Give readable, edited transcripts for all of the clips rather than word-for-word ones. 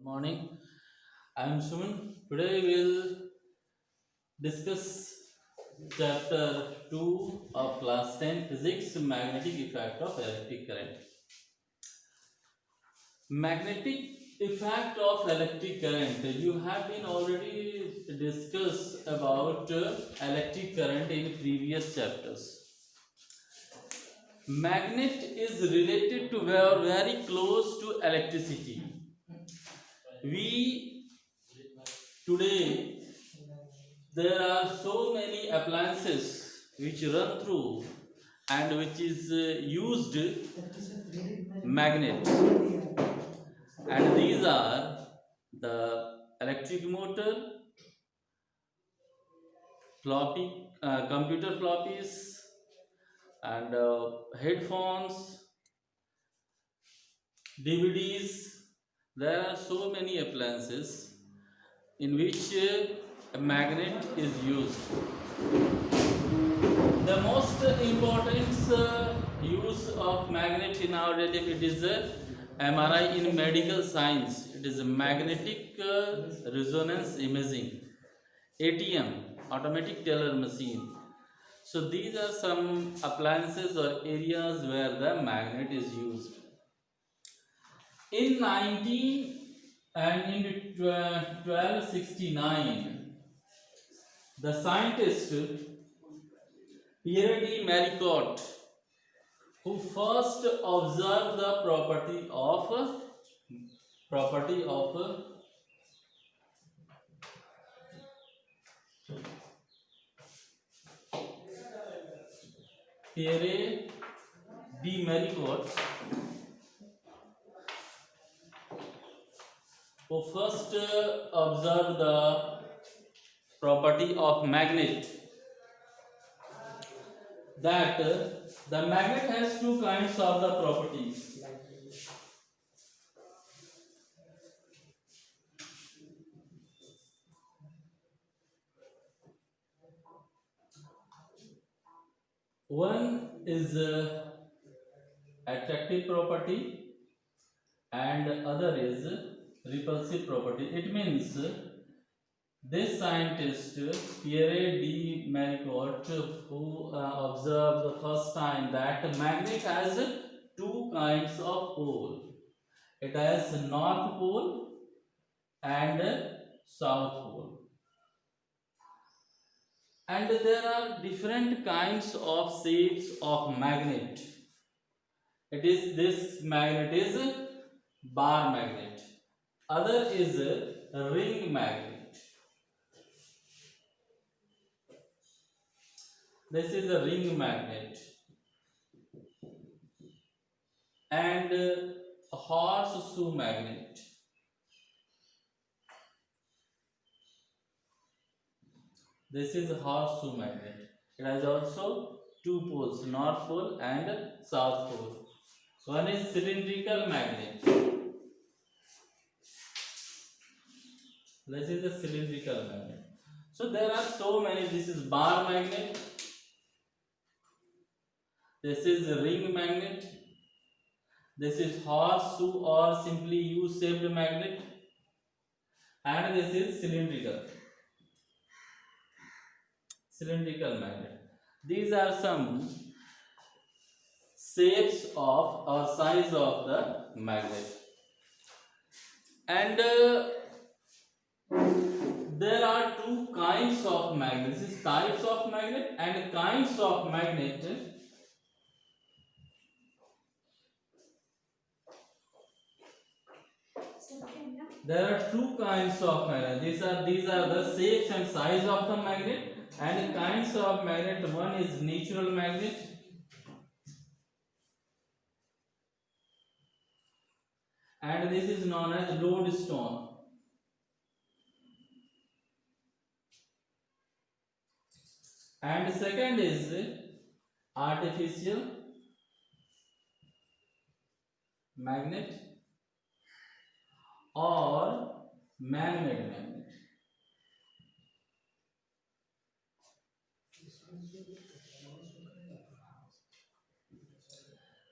Morning. I'm Suman. Today we'll discuss chapter 2 of class 10 physics magnetic effect of electric current. Magnetic effect of electric current. You have been already discussed about electric current in previous chapters. Magnet is related to very close to electricity. We today there are so many appliances which run through and which is used magnet, and these are the electric motor, floppy computer floppies, and headphones, DVDs. There are so many appliances in which a magnet is used. The most important use of magnet in our daily life, it is MRI in medical science. It is magnetic resonance imaging, ATM, automatic teller machine. So these are some appliances or areas where the magnet is used. In 1269, the scientist Pierre de Maricourt, who first observed the property of Pierre de Maricourt, who first observed the property of magnet, that the magnet has two kinds of the properties. One is attractive property and other is repulsive property. It means this scientist Pierre de Maricourt, who observed the first time that magnet has two kinds of pole. It has north pole and south pole, and there are different kinds of shapes of magnet. It is this magnet is bar magnet, other is ring magnet. This is a ring magnet, and a horseshoe magnet. This is a horseshoe magnet. It has also two poles, north pole and south pole. One is cylindrical magnet. This is a cylindrical magnet. So there are so many. This is bar magnet. This is a ring magnet. This is horseshoe or simply U-shaped magnet. And this is cylindrical magnet. These are some shapes of or size of the magnet. And there are two kinds of magnet. This is types of magnet and kinds of magnet. There are two kinds of magnet. These are the shapes and size of the magnet, and kinds of magnet. One is natural magnet, and this is known as lodestone. And second is artificial magnet or man-made magnet.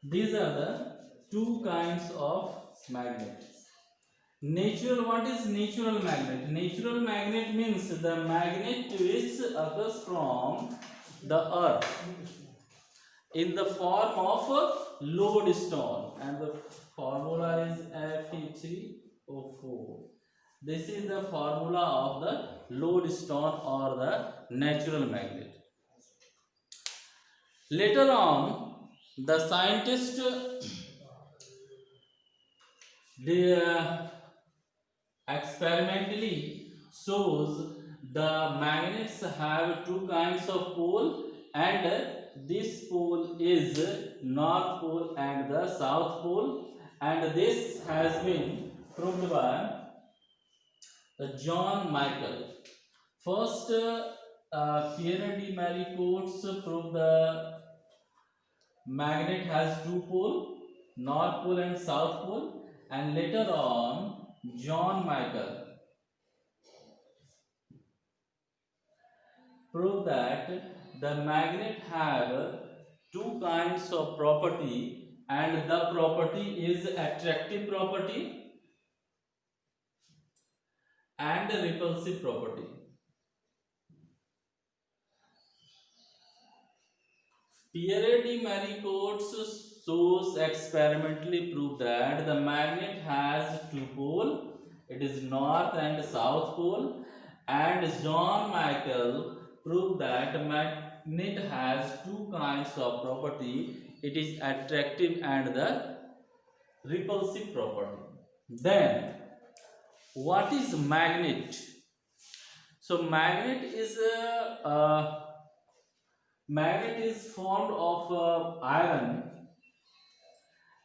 These are the two kinds of magnets. Natural, what is natural magnet? Natural magnet means the magnet which occurs from the earth in the form of a lodestone, and the formula is Fe3O4. This is the formula of the lodestone or the natural magnet. Later on, the scientist experimentally shows the magnets have two kinds of pole, and this pole is north pole and the south pole, and this has been proved by John Michael. First, Pierre de Maricourt proved the magnet has two pole, north pole and south pole, and later on John Michael proved that the magnet have two kinds of property, and the property is attractive property and repulsive property. Pierre de Maricourt shows experimentally proved that the magnet has two pole, it is north and south pole, and John Michael proved that magnet has two kinds of property, it is attractive and the repulsive property. Then what is magnet? So magnet is formed of iron,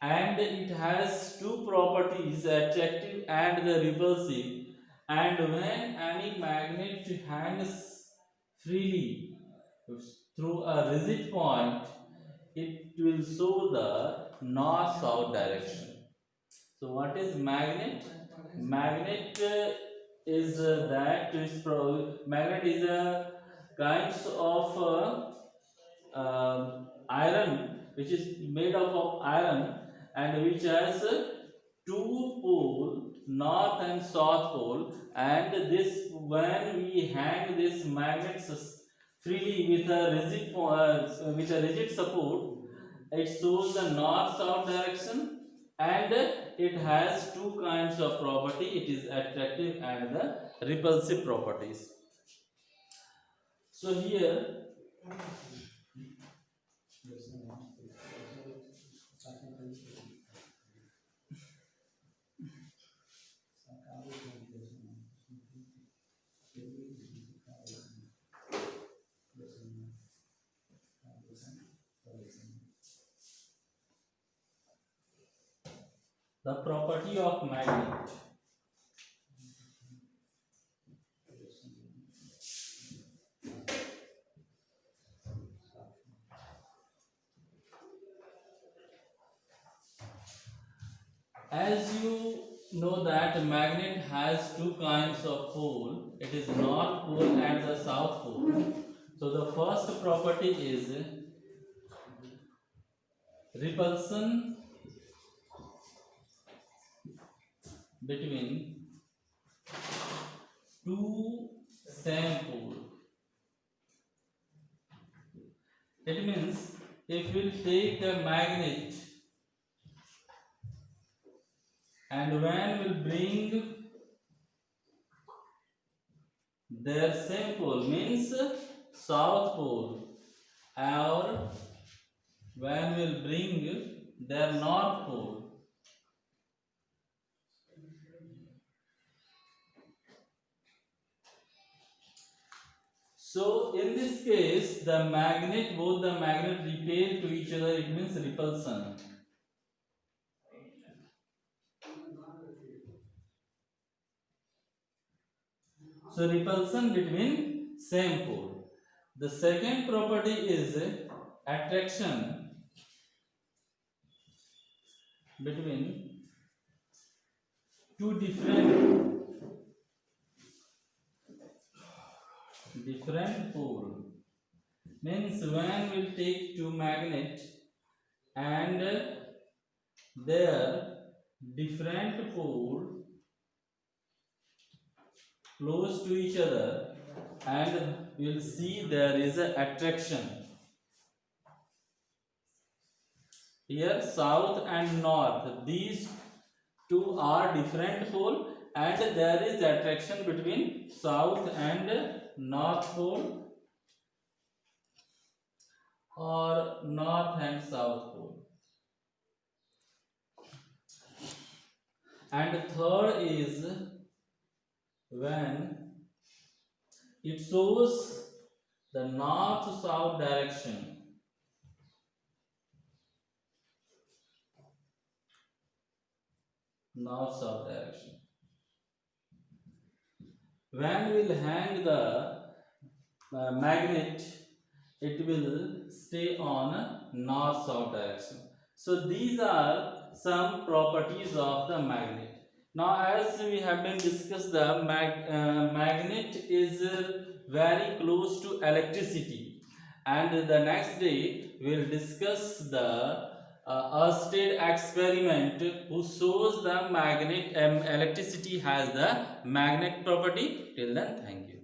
and it has two properties, attractive and the repulsive, and when any magnet hangs freely through a rigid point, it will show the north south direction. So what is magnet? Magnet is magnet is a kinds of iron, which is made up of iron, and which has two pole, north and south pole, and this when we hang this magnets freely with a rigid support, it shows the north south direction, and it has two kinds of property, it is attractive and the repulsive properties. So here the property of magnet. As you know that magnet has two kinds of pole, it is north pole and the south pole. So the first property is repulsion between two same pole. It means if we take the magnet and when we bring their same pole, means south pole, or when we will bring their north pole, so in this case both the magnet repel to each other, it means repulsion. So repulsion between same pole. The second property is attraction between two different pole. Means when we take two magnets and their different pole close to each other, and you will see there is a attraction. Here south and north, these two are different pole, and there is attraction between south and north pole, or north and south pole. And third is when it shows the north south direction. North south direction. When we will hang the magnet, it will stay on north south direction. So these are some properties of the magnet. Now, as we have been discussed, the magnet is very close to electricity, and the next day we will discuss the Ørsted experiment who shows the magnet electricity has the magnet property. Till then, thank you.